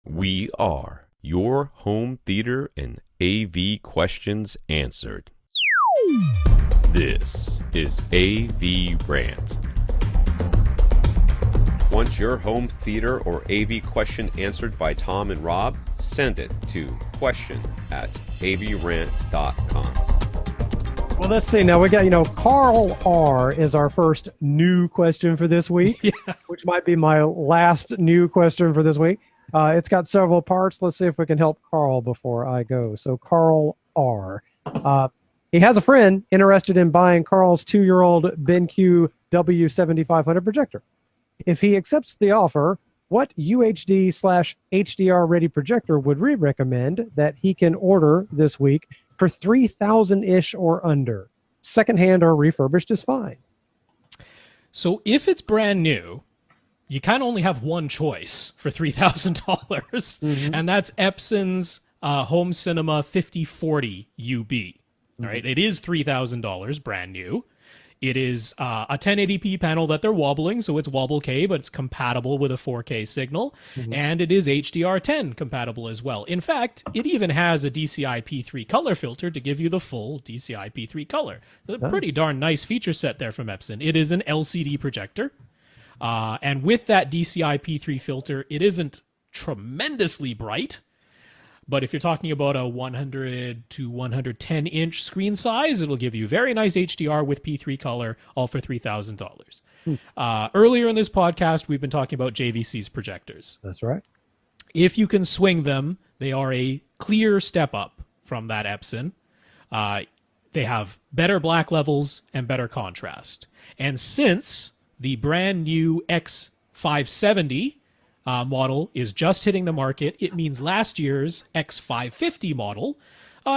We are your home theater and AV questions answered. This is AVRant. Want your home theater or AV question answered by Tom and Rob? Send it to question@avrant.com. Well, let's see. Now we got, Karl R is our first new question for this week, which might be my last new question for this week. It's got several parts. Let's see if we can help Karl before I go. So Karl R. He has a friend interested in buying Karl's 2-year-old BenQ W7500 projector. If he accepts the offer, what UHD/HDR ready projector would we recommend that he can order this week for $3,000-ish or under? Secondhand or refurbished is fine. So if it's brand new, you kind of only have one choice for $3,000, and that's Epson's Home Cinema 5040 UB. All right, it is $3,000 brand new. It is a 1080p panel that they're wobbling, so it's wobble K, but it's compatible with a 4K signal, and it is HDR10 compatible as well. In fact, it even has a DCI P3 color filter to give you the full DCI P3 color. A pretty darn nice feature set there from Epson. It is an LCD projector, and with that DCI P3 filter, it isn't tremendously bright. But if you're talking about a 100 to 110 inch screen size, it'll give you very nice HDR with P3 color, all for $3,000. Earlier in this podcast, we've been talking about JVC's projectors. That's right. If you can swing them, they are a clear step up from that Epson. They have better black levels and better contrast. And since the brand new X570 model is just hitting the market, it means last year's X550 model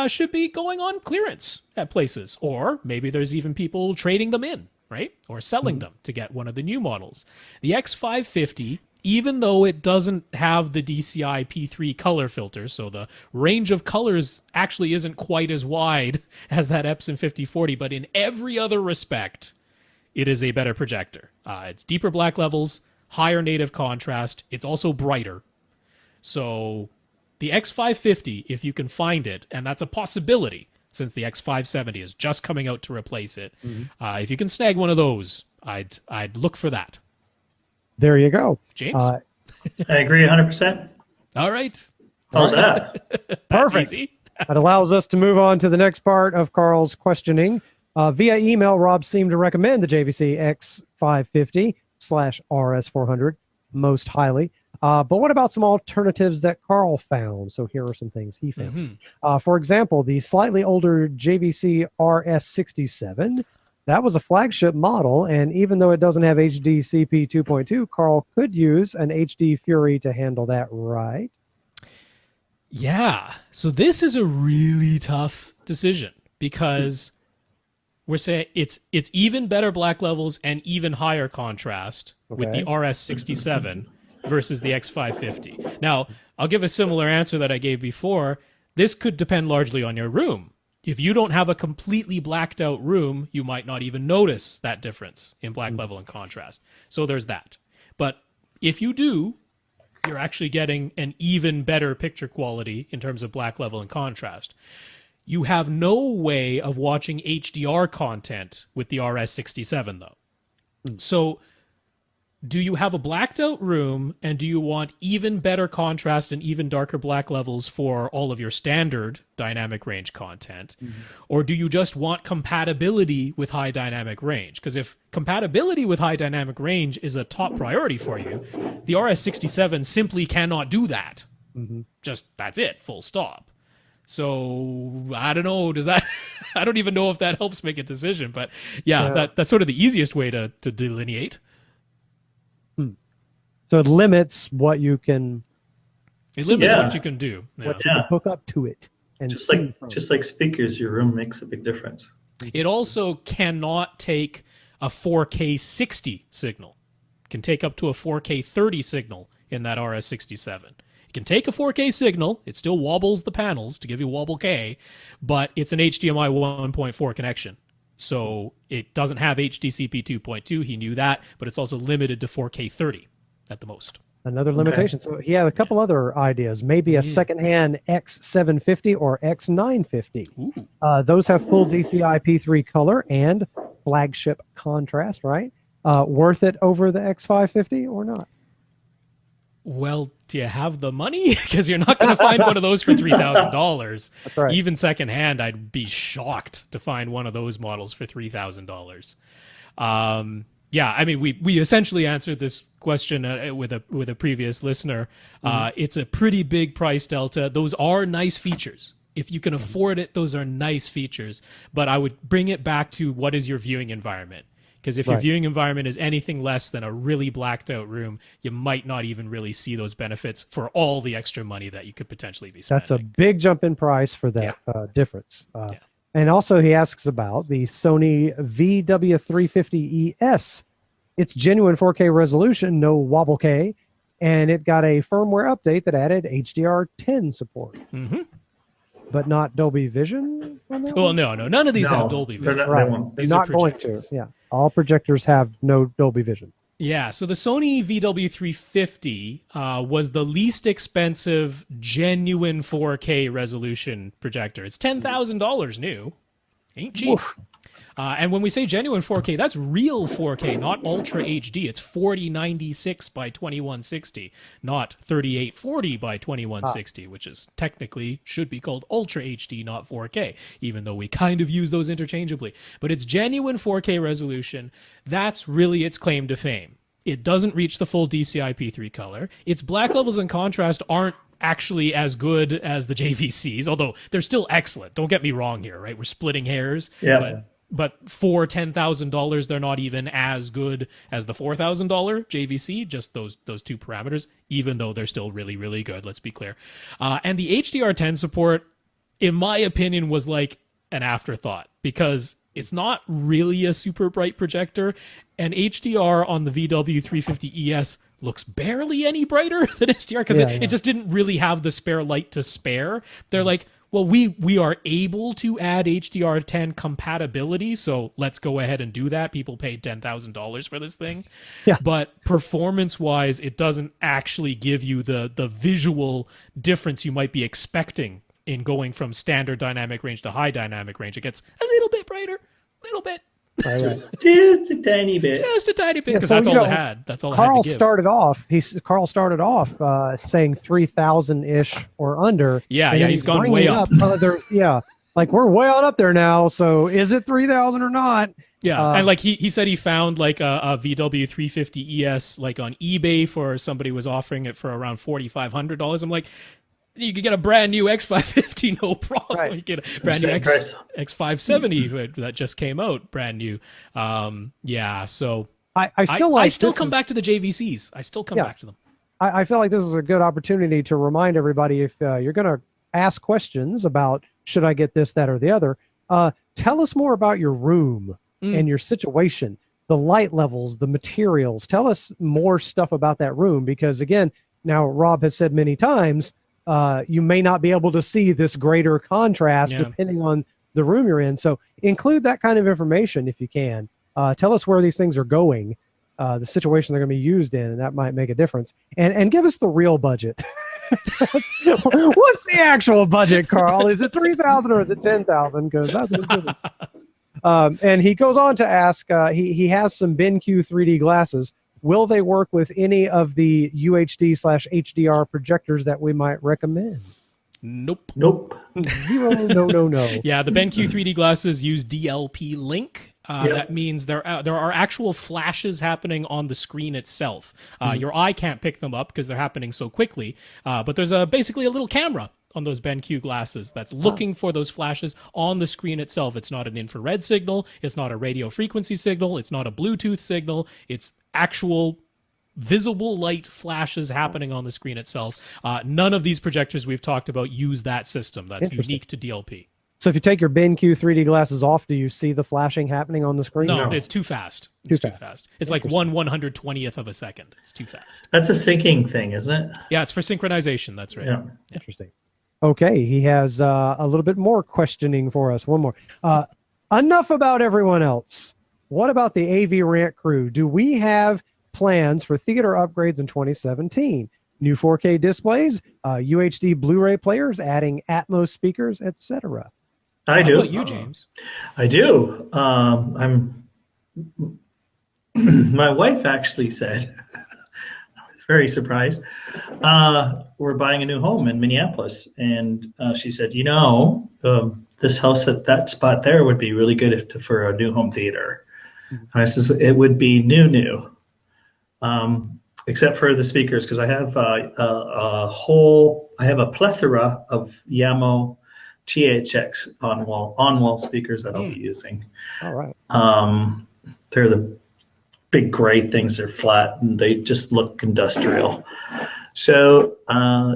should be going on clearance at places, or maybe there's even people trading them in, right? Or selling them to get one of the new models. The X550, even though it doesn't have the DCI P3 color filter, so the range of colors actually isn't quite as wide as that Epson 5040, but in every other respect, it is a better projector. It's deeper black levels, higher native contrast. It's also brighter. So the X550, if you can find it, and that's a possibility since the X570 is just coming out to replace it, if you can snag one of those, I'd look for that. There you go. James? I agree 100%. All right. How's that? Perfect. Easy. That allows us to move on to the next part of Karl's questioning. Via email, Rob seemed to recommend the JVC X550/RS400 most highly. But what about some alternatives that Karl found? So here are some things he found. For example, the slightly older JVC RS67. That was a flagship model, and even though it doesn't have HDCP 2.2, Karl could use an HD Fury to handle that, right? Yeah. So this is a really tough decision because we're saying it's even better black levels and even higher contrast with the RS67 versus the X550. Now, I'll give a similar answer that I gave before. This could depend largely on your room. If you don't have a completely blacked out room, you might not even notice that difference in black level and contrast. So there's that. But if you do, you're actually getting an even better picture quality in terms of black level and contrast. You have no way of watching HDR content with the RS67, though. So do you have a blacked out room, and do you want even better contrast and even darker black levels for all of your standard dynamic range content? Or do you just want compatibility with high dynamic range? Because if compatibility with high dynamic range is a top priority for you, the RS67 simply cannot do that. Just, that's it, full stop. So I don't know, does that, I don't even know if that helps make a decision, but that's sort of the easiest way to delineate. So it limits what you can. It limits what you can do. What you can hook up to it, and just like speakers, your room makes a big difference. It also cannot take a 4K 60 signal. It can take up to a 4K 30 signal in that RS67. It can take a 4K signal. It still wobbles the panels to give you wobble K, but it's an HDMI 1.4 connection. So it doesn't have HDCP 2.2. He knew that, but it's also limited to 4K 30 at the most. Another limitation. So he had a couple other ideas. Maybe a secondhand X750 or X950. Those have full DCI-P3 color and flagship contrast, right? Worth it over the X550 or not? Well, do you have the money? Because you're not going to find one of those for $3,000. That's right. Even secondhand, I'd be shocked to find one of those models for $3,000. Yeah, I mean, we essentially answered this question with a previous listener. It's a pretty big price delta. Those are nice features. If you can afford it, those are nice features. But I would bring it back to what is your viewing environment? Because if your viewing environment is anything less than a really blacked out room, you might not even really see those benefits for all the extra money that you could potentially be spending. That's a big jump in price for that difference. And also he asks about the Sony VW350ES. It's genuine 4K resolution, no wobble K, and it got a firmware update that added HDR10 support. But not Dolby Vision on that one? No. None of these have Dolby Vision. They're not going to. Yeah. All projectors have no Dolby Vision. Yeah, so the Sony VW350 was the least expensive genuine 4K resolution projector. It's $10,000 new. Ain't cheap. And when we say genuine 4K, that's real 4K, not Ultra HD. It's 4096 by 2160, not 3840 by 2160, which is technically should be called Ultra HD, not 4K, even though we kind of use those interchangeably. But it's genuine 4K resolution. That's really its claim to fame. It doesn't reach the full DCI-P3 color. Its black levels and contrast aren't actually as good as the JVCs, although they're still excellent. Don't get me wrong here, right? We're splitting hairs. But for $10,000, they're not even as good as the $4,000 JVC, just those two parameters, even though they're still really, really good, let's be clear. And the HDR10 support, in my opinion, was like an afterthought because it's not really a super bright projector, and HDR on the VW350ES looks barely any brighter than HDR because it just didn't really have the spare light to spare. They're like, well, we are able to add HDR10 compatibility, so let's go ahead and do that. People paid $10,000 for this thing. But performance-wise, it doesn't actually give you the visual difference you might be expecting in going from standard dynamic range to high dynamic range. It gets a little bit brighter, a little bit. Just a tiny bit. Just a tiny bit, because that's all it had. That's all Karl it had to give. Karl started off saying 3,000-ish or under. He's gone way up. Like we're way on up there now. So is it 3,000 or not? And like he said he found like a VW 350ES like on eBay for somebody was offering it for around $4,500. I'm like, you could get a brand new X550, no problem. You get a brand new X570 that just came out, brand new. So I feel like I still come back to the JVCs. I still come back to them. I feel like this is a good opportunity to remind everybody if you're going to ask questions about should I get this, that, or the other, tell us more about your room and your situation, the light levels, the materials. Tell us more stuff about that room because, again, now Rob has said many times, you may not be able to see this greater contrast depending on the room you're in. So include that kind of information if you can. Tell us where these things are going, the situation they're going to be used in, and that might make a difference. And give us the real budget. What's the actual budget, Karl? Is it 3,000 or is it 10,000? Because that's a difference. And he goes on to ask, he has some BenQ 3D glasses. Will they work with any of the UHD/HDR projectors that we might recommend? Nope. Zero, no. Yeah, the BenQ 3D glasses use DLP-Link. That means there are actual flashes happening on the screen itself. Your eye can't pick them up because they're happening so quickly. But there's basically a little camera on those BenQ glasses that's looking for those flashes on the screen itself. It's not an infrared signal. It's not a radio frequency signal. It's not a Bluetooth signal. It's actual visible light flashes happening on the screen itself. None of these projectors we've talked about use that system. That's unique to DLP. So if you take your BenQ 3D glasses off, do you see the flashing happening on the screen? No, it's too fast. It's too fast. It's like 1/120th of a second. It's too fast. That's a syncing thing, isn't it? Yeah, it's for synchronization. That's right. Yeah. Interesting. Okay, he has a little bit more questioning for us. One more. Enough about everyone else. What about the AVRant crew? Do we have plans for theater upgrades in 2017. New 4K displays, UHD Blu-ray players, adding Atmos speakers, etc. I do. How about you, James? I do. My wife actually said, I was very surprised, we're buying a new home in Minneapolis. And she said, this house at that spot there would be really good for a new home theater. And I says, it would be new. Except for the speakers, because I have a plethora of Yamo THX on-wall speakers that I'll be using. All right. They're the big gray things. They're flat and they just look industrial. So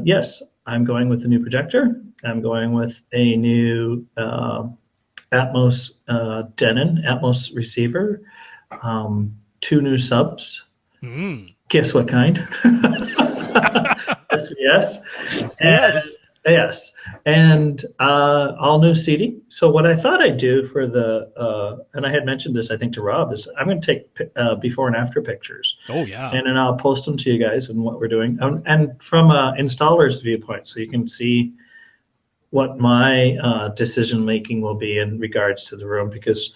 yes, I'm going with the new projector. I'm going with a new Atmos Denon Atmos receiver, 2 new subs. Guess what kind? SBS. Yes. And all new seating. So what I thought I'd do for and I had mentioned this, I think, to Rob, is I'm going to take before and after pictures. Oh, yeah. And then I'll post them to you guys and what we're doing. And from an installer's viewpoint, so you can see what my decision-making will be in regards to the room, because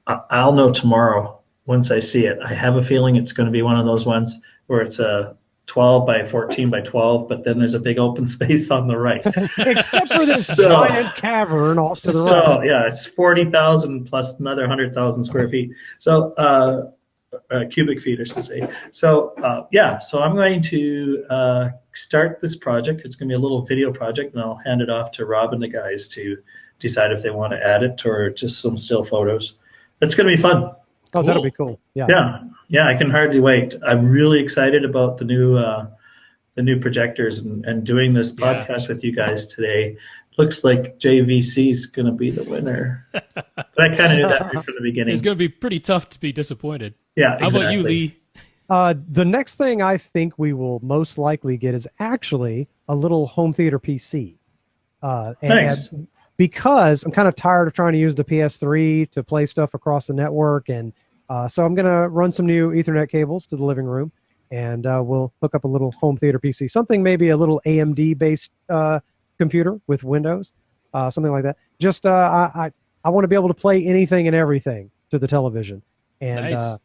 I'll know tomorrow once I see it. I have a feeling it's going to be one of those ones where it's a 12 by 14 by 12, but then there's a big open space on the right. Except for this giant cavern off to the right. So, yeah, it's 40,000 plus another 100,000 square feet. So, cubic feet, I should say. So, so I'm going to start this project. It's going to be a little video project, and I'll hand it off to Rob and the guys to decide if they want to add it or just some still photos. It's going to be fun. Oh, that'll be cool. Yeah, I can hardly wait. I'm really excited about the new projectors and doing this podcast with you guys today. Looks like JVC is going to be the winner. But I kind of knew that from the beginning. It's going to be pretty tough to be disappointed. Yeah, How about you, Lee? The next thing I think we will most likely get is actually a little home theater PC. Nice. Because I'm kind of tired of trying to use the PS3 to play stuff across the network. And so I'm going to run some new Ethernet cables to the living room, and we'll hook up a little home theater PC, something maybe a little AMD-based computer with Windows, something like that. Just I want to be able to play anything and everything to the television. And nice.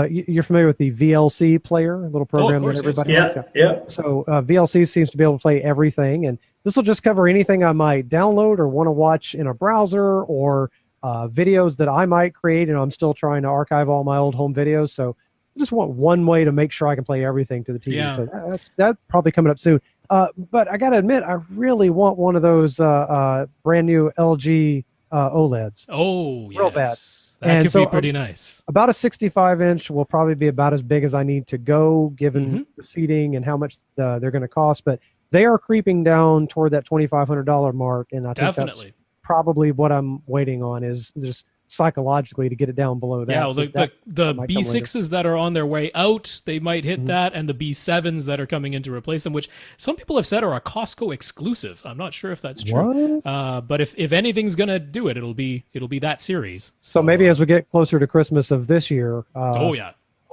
You're familiar with the VLC player, a little program that everybody has? Yeah. So VLC seems to be able to play everything, and this will just cover anything I might download or want to watch in a browser, or videos that I might create, and I'm still trying to archive all my old home videos. So I just want one way to make sure I can play everything to the TV. Yeah. So that's probably coming up soon. But I got to admit, I really want one of those brand new LG OLEDs. Oh, yes. Real bad. That could be pretty nice. About a 65-inch will probably be about as big as I need to go, given the seating and how much they're going to cost. But they are creeping down toward that $2,500 mark, and I think that's probably what I'm waiting on, is just psychologically to get it down below that. Yeah, well, so the B6s that are on their way out, they might hit that, and the B7s that are coming in to replace them, which some people have said are a Costco exclusive. I'm not sure if that's true. But if anything's gonna do it, it'll be that series. So maybe as we get closer to Christmas of this year, we'll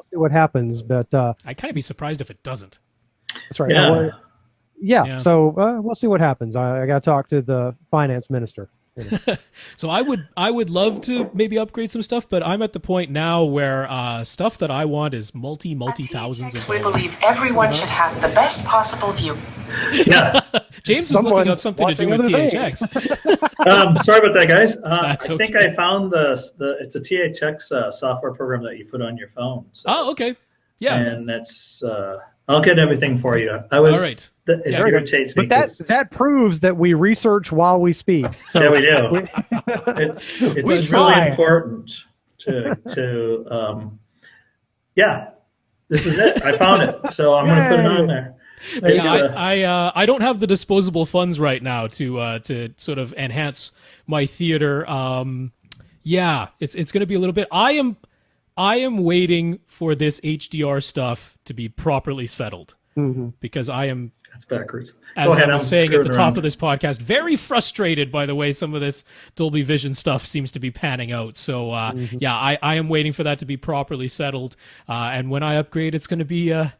see what happens. But I'd kind of be surprised if it doesn't. That's right. Yeah. So we'll see what happens. I got to talk to the finance minister. So I would love to maybe upgrade some stuff, but I'm at the point now where stuff that I want is multi thousands of dollars. We believe everyone should have the best possible view. Yeah. James was looking up something to do with THX. Sorry about that, guys. I okay. think I found it's a THX software program that you put on your phone. So. Oh, okay. Yeah. And that's I'll get everything for you. All right. It irritates me. But that proves that we research while we speak. So yeah, we do. It's really important to this is it. I found it. So I'm going to put it on there. I don't have the disposable funds right now to sort of enhance my theater. It's going to be a little bit. I am waiting for this HDR stuff to be properly settled, because I am That's backwards. As Go ahead, I was I'm saying at the screwing top around. of this podcast, very frustrated by the way some of this Dolby Vision stuff seems to be panning out. So yeah, I am waiting for that to be properly settled. And when I upgrade, it's going to be a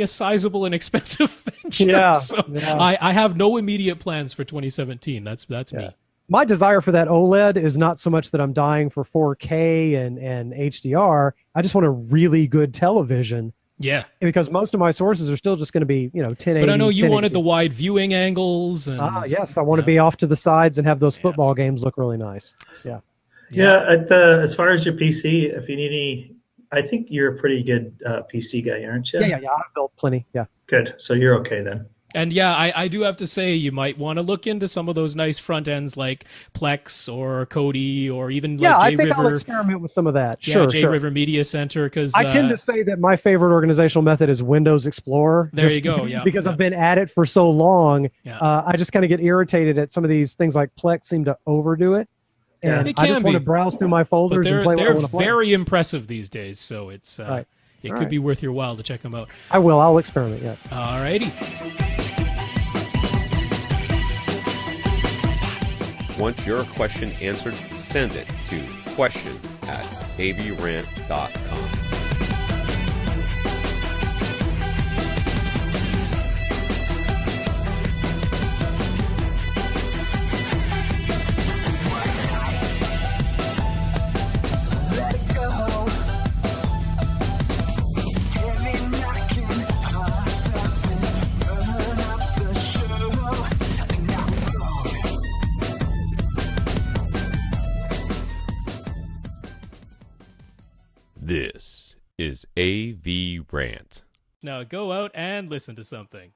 sizable and expensive venture. Yeah, So yeah. I have no immediate plans for 2017. That's me. My desire for that OLED is not so much that I'm dying for 4K and HDR. I just want a really good television. Yeah. Because most of my sources are still just going to be, 1080. But I know you 1080. wanted the wide viewing angles. And, Yes, I want to be off to the sides and have those football games look really nice. Yeah. Yeah. As far as your PC, if you need any, I think you're a pretty good PC guy, aren't you? Yeah. I've built plenty. Yeah. Good. So you're okay then. And yeah, I do have to say you might want to look into some of those nice front ends like Plex or Kodi or even like I J think River. I'll experiment with some of that. Yeah, Sure. J River Media Center because I tend to say that my favorite organizational method is Windows Explorer. There you go. Yeah, because I've been at it for so long, Yeah. I just kind of get irritated at some of these things like Plex seem to overdo it. And It I just can want to be. browse through my but folders and play what I they're want to play. very impressive these days. So it's Right. it All could right. be worth your while to check them out. I will. I'll experiment. Yeah. Alrighty. Want your question answered? Send it to question@avrant.com. This is AVRant. Now go out and listen to something.